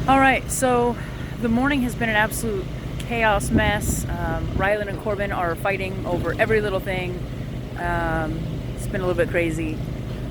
Alright, so the morning has been an absolute chaos mess. Rylan and Corbin are fighting over every little thing. It's been a little bit crazy.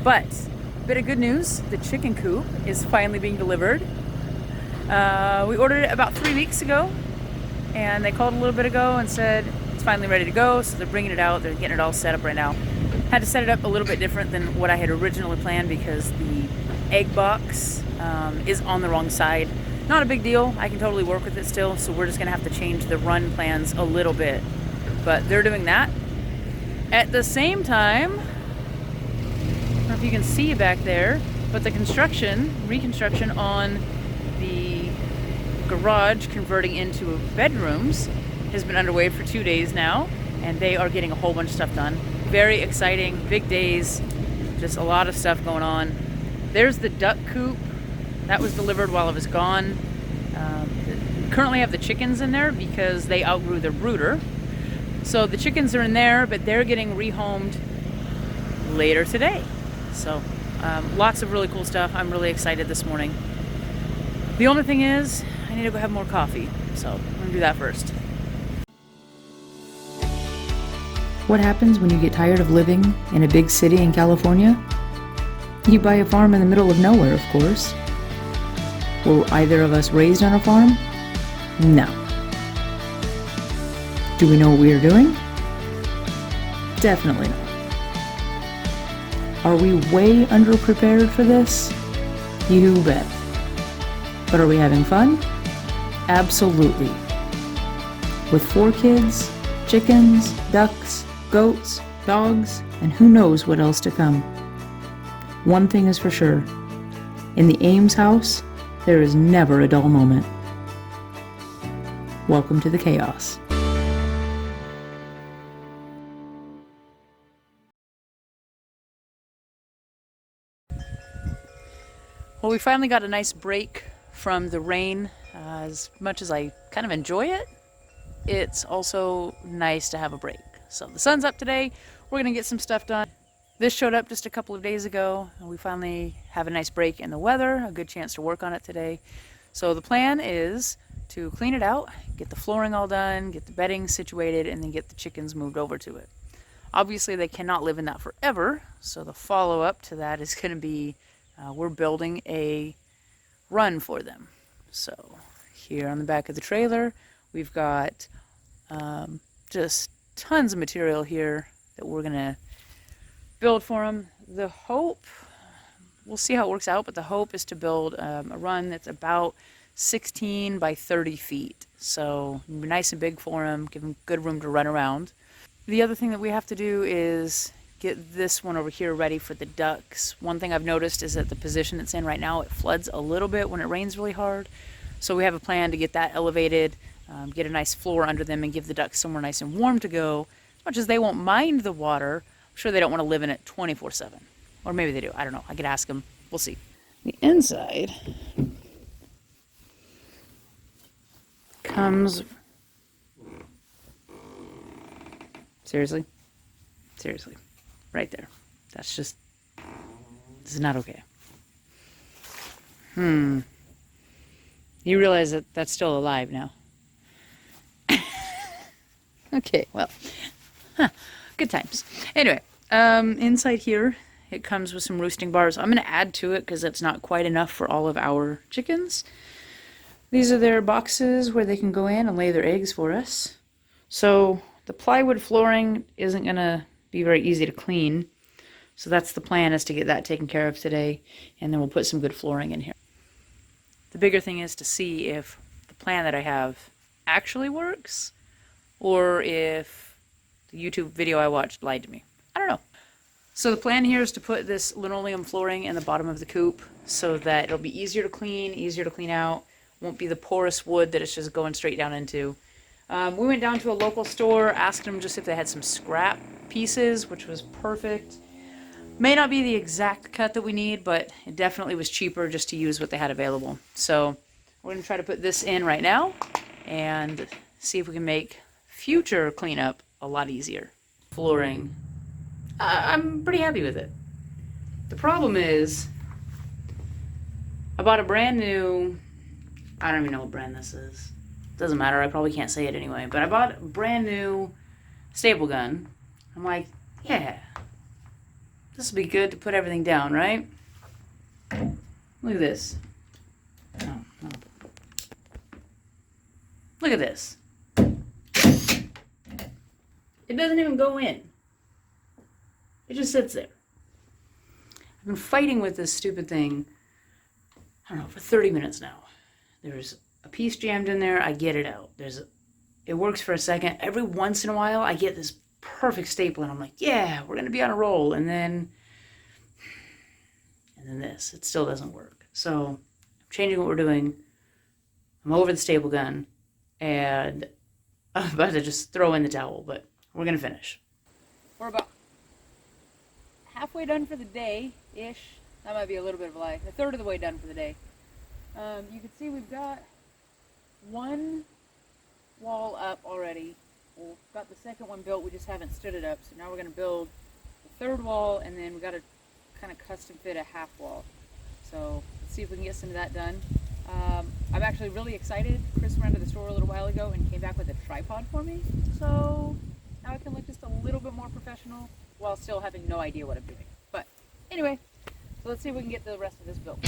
But, a bit of good news, the chicken coop is finally being delivered. We ordered it about 3 weeks ago, and they called a little bit ago and said it's finally ready to go, so they're bringing it out. They're getting it all set up right now. Had to set it up a little bit different than what I had originally planned because the egg box is on the wrong side. Not a big deal, I can totally work with it still, so we're just gonna have to change the run plans a little bit. But they're doing that. At the same time, I don't know if you can see back there, but the reconstruction on the garage converting into bedrooms has been underway for 2 days now, and they are getting a whole bunch of stuff done. Very exciting, big days, just a lot of stuff going on. There's the duck coop. That was delivered while I was gone. Currently have the chickens in there because they outgrew their brooder. So the chickens are in there, but they're getting rehomed later today. So lots of really cool stuff. I'm really excited this morning. The only thing is, I need to go have more coffee. So I'm gonna do that first. What happens when you get tired of living in a big city in California? You buy a farm in the middle of nowhere, of course. Were either of us raised on a farm? No. Do we know what we are doing? Definitely not. Are we way underprepared for this? You bet. But are we having fun? Absolutely. With 4 kids, chickens, ducks, goats, dogs, and who knows what else to come. One thing is for sure. In the Ames house, there is never a dull moment. Welcome to the chaos. Well, we finally got a nice break from the rain. As much as I kind of enjoy it, it's also nice to have a break. So the sun's up today. We're gonna get some stuff done. This showed up just a couple of days ago, and we finally have a nice break in the weather, a good chance to work on it today. So the plan is to clean it out, get the flooring all done, get the bedding situated, and then get the chickens moved over to it. Obviously, they cannot live in that forever, so the follow-up to that is going to be we're building a run for them. So here on the back of the trailer, we've got just tons of material here that we're going to build for them. The hope, we'll see how it works out, but the hope is to build a run that's about 16 by 30 feet. So it'll be nice and big for them, give them good room to run around. The other thing that we have to do is get this one over here ready for the ducks. One thing I've noticed is that the position it's in right now, it floods a little bit when it rains really hard. So we have a plan to get that elevated, get a nice floor under them, and give the ducks somewhere nice and warm to go. As much as they won't mind the water, I'm sure they don't want to live in it 24/7. Or maybe they do. I don't know. I could ask them. We'll see. The inside comes... Seriously? Seriously. Right there. That's just... This is not okay. You realize that that's still alive now. Okay, well. Good times. Anyway, inside here, it comes with some roosting bars. I'm going to add to it because it's not quite enough for all of our chickens. These are their boxes where they can go in and lay their eggs for us. So the plywood flooring isn't going to be very easy to clean. So that's the plan, is to get that taken care of today. And then we'll put some good flooring in here. The bigger thing is to see if the plan that I have actually works, or if the YouTube video I watched lied to me. I don't know. So the plan here is to put this linoleum flooring in the bottom of the coop so that it'll be easier to clean out. Won't be the porous wood that it's just going straight down into. We went down to a local store, asked them just if they had some scrap pieces, which was perfect. May not be the exact cut that we need, but it definitely was cheaper just to use what they had available. So we're going to try to put this in right now and see if we can make future cleanup a lot easier. Flooring. I'm pretty happy with it. The problem is, I bought a brand new I don't even know what brand this is. Doesn't matter, I probably can't say it anyway. But I bought a brand new staple gun. I'm like, yeah, this will be good to put everything down, right? Look at this. Oh, no. Look at this. It doesn't even go in. It just sits there. I've been fighting with this stupid thing, I don't know, for 30 minutes now. There's a piece jammed in there, I get it out. It works for a second. Every once in a while, I get this perfect staple, and I'm like, yeah, we're gonna be on a roll. And then this, it still doesn't work. So I'm changing what we're doing. I'm over the staple gun, and I'm about to just throw in the towel, but we're gonna finish. We're about halfway done for the day-ish. That might be a little bit of a lie. A third of the way done for the day. You can see we've got one wall up already. We've got the second one built, we just haven't stood it up. So now we're going to build the third wall, and then we've got to kind of custom fit a half wall. So let's see if we can get some of that done. I'm actually really excited. Chris went to the store a little while ago and came back with a tripod for me. So now I can look just a little bit more professional while still having no idea what I'm doing. But anyway, so let's see if we can get the rest of this built.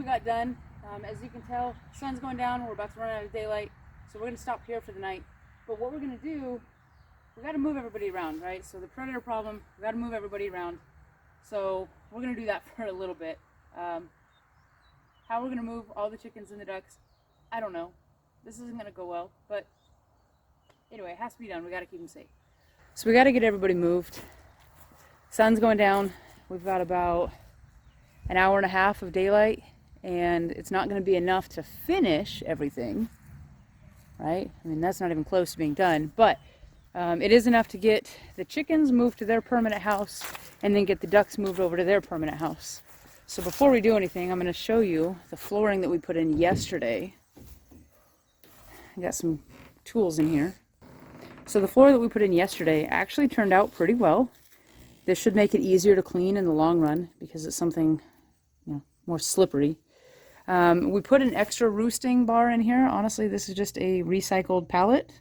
Got done. As you can tell, sun's going down, we're about to run out of daylight, so we're going to stop here for the night. But what we're going to do, we got to move everybody around, right? So the predator problem, we got to move everybody around. So we're going to do that for a little bit. How we're going to move all the chickens and the ducks, I don't know. This isn't going to go well, but anyway, it has to be done. We got to keep them safe. So we got to get everybody moved. Sun's going down. We've got about an hour and a half of daylight, and it's not going to be enough to finish everything, right? I mean, that's not even close to being done, but it is enough to get the chickens moved to their permanent house and then get the ducks moved over to their permanent house. So before we do anything, I'm going to show you the flooring that we put in yesterday. I got some tools in here. So the floor that we put in yesterday actually turned out pretty well. This should make it easier to clean in the long run because it's something, you know, more slippery. We put an extra roosting bar in here. Honestly, this is just a recycled pallet.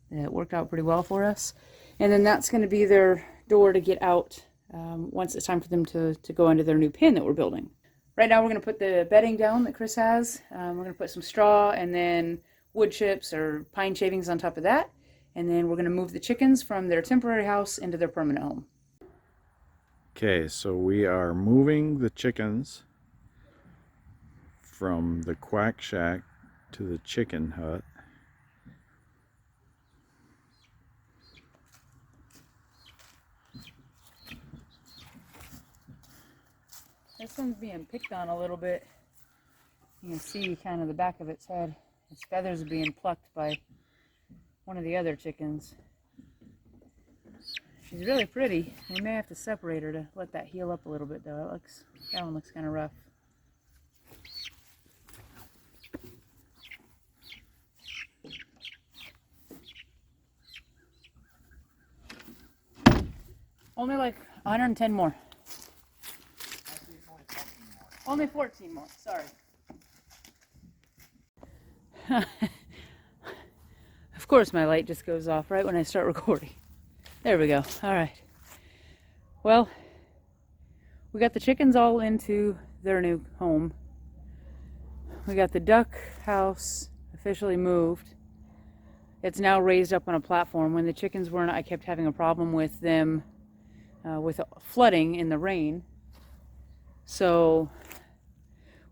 It worked out pretty well for us. And then that's going to be their door to get out once it's time for them to go into their new pen that we're building. Right now we're going to put the bedding down that Chris has. We're going to put some straw and then wood chips or pine shavings on top of that. And then we're going to move the chickens from their temporary house into their permanent home. Okay, so we are moving the chickens from the quack shack to the chicken hut. This one's being picked on a little bit. You can see kind of the back of its head. Its feathers are being plucked by one of the other chickens. She's really pretty. We may have to separate her to let that heal up a little bit though. That one looks kind of rough. Only like 110 more. Only 14 more, sorry. Of course my light just goes off right when I start recording. There we go. All right. Well, we got the chickens all into their new home. We got the duck house officially moved. It's now raised up on a platform. When the chickens weren't, I kept having a problem with them with flooding in the rain. So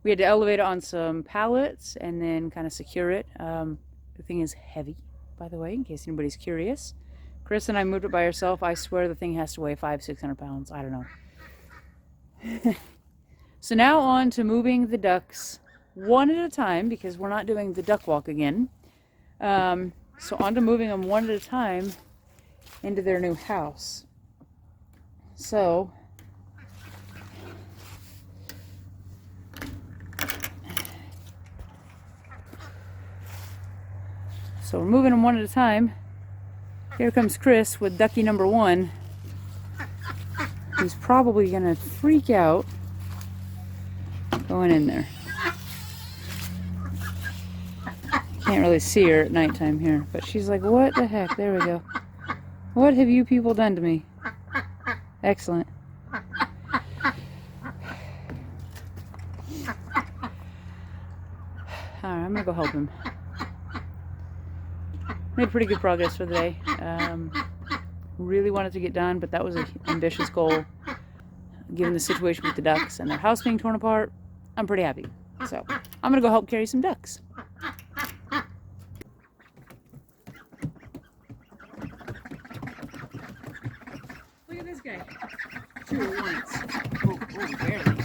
we had to elevate it on some pallets and then kind of secure it. The thing is heavy, by the way, in case anybody's curious. Chris and I moved it by ourselves. I swear the thing has to weigh 500-600 pounds. I don't know. So now on to moving the ducks one at a time, because we're not doing the duck walk again. So on to moving them one at a time into their new house. So we're moving them one at a time. Here comes Chris with ducky number 1. He's probably gonna freak out going in there. Can't really see her at nighttime here, but she's like, what the heck? There we go. What have you people done to me? Excellent. Alright, I'm gonna go help him. Made pretty good progress for the day. Really wanted to get done, but that was an ambitious goal. Given the situation with the ducks and their house being torn apart, I'm pretty happy. So, I'm gonna go help carry some ducks. Look at this guy. 2 at once. Oh, barely.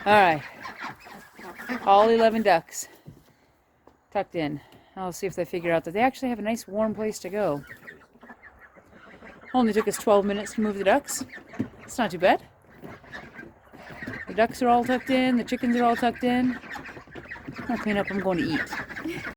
Alright, all 11 ducks tucked in. I'll see if they figure out that they actually have a nice warm place to go. Only took us 12 minutes to move the ducks. It's not too bad. The ducks are all tucked in, the chickens are all tucked in. I'm gonna clean up, I'm going to eat.